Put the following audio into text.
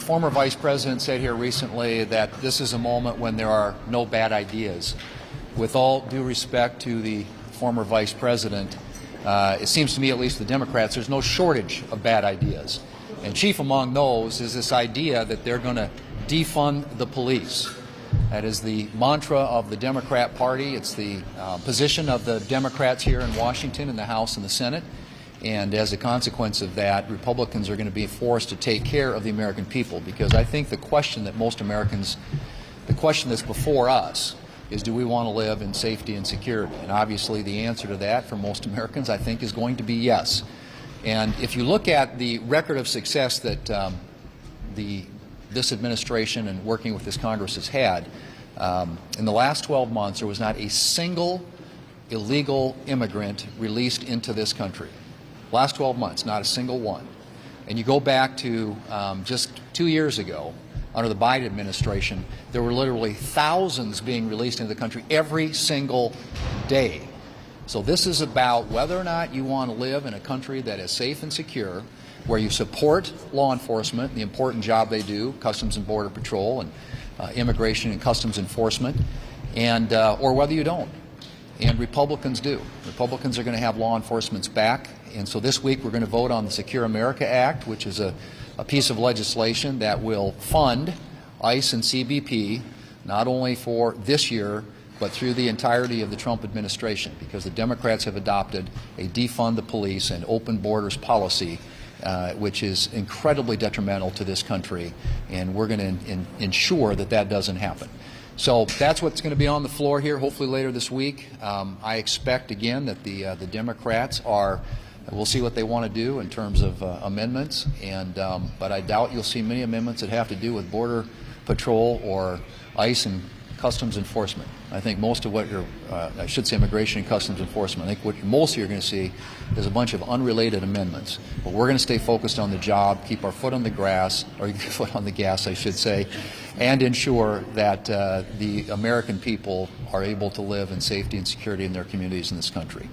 former vice president said here recently that this is a moment when there are no bad ideas. With all due respect to the former vice president, it seems to me, at least the Democrats, there's no shortage of bad ideas. And chief among those is this idea that they're going to defund the police. That is the mantra of the Democrat Party. It's the position of the Democrats here in Washington, in the House and the Senate. And as a consequence of that, Republicans are going to be forced to take care of the American people, because I think the question that most Americans, the question that's before us is, do we want to live in safety and security? And obviously the answer to that for most Americans, I think, is going to be yes. And if you look at the record of success that this administration and working with this Congress has had, in the last 12 months there was not a single illegal immigrant released into this country. Last 12 months, not a single one. And you go back to just 2 years ago, under the Biden administration, there were literally thousands being released into the country every single day. So this is about whether or not you want to live in a country that is safe and secure, where you support law enforcement, the important job they do, Customs and Border Patrol and Immigration and Customs Enforcement, and or whether you don't. And Republicans do. Republicans are going to have law enforcement's back. And so this week we're going to vote on the Secure America Act, which is a piece of legislation that will fund ICE and CBP not only for this year, but through the entirety of the Trump administration, because the Democrats have adopted a defund the police and open borders policy, which is incredibly detrimental to this country, and we're going to ensure that that doesn't happen. So that's what's going to be on the floor here, hopefully later this week. I expect, again, that the Democrats are, we'll see what they want to do in terms of amendments, and but I doubt you'll see many amendments that have to do with Border Patrol or ICE and Customs Enforcement. I think most of what you're, I should say Immigration and Customs Enforcement, I think what most of you are going to see is a bunch of unrelated amendments. But we're going to stay focused on the job, keep our foot on the grass, or foot on the gas, I should say, and ensure that the American people are able to live in safety and security in their communities in this country.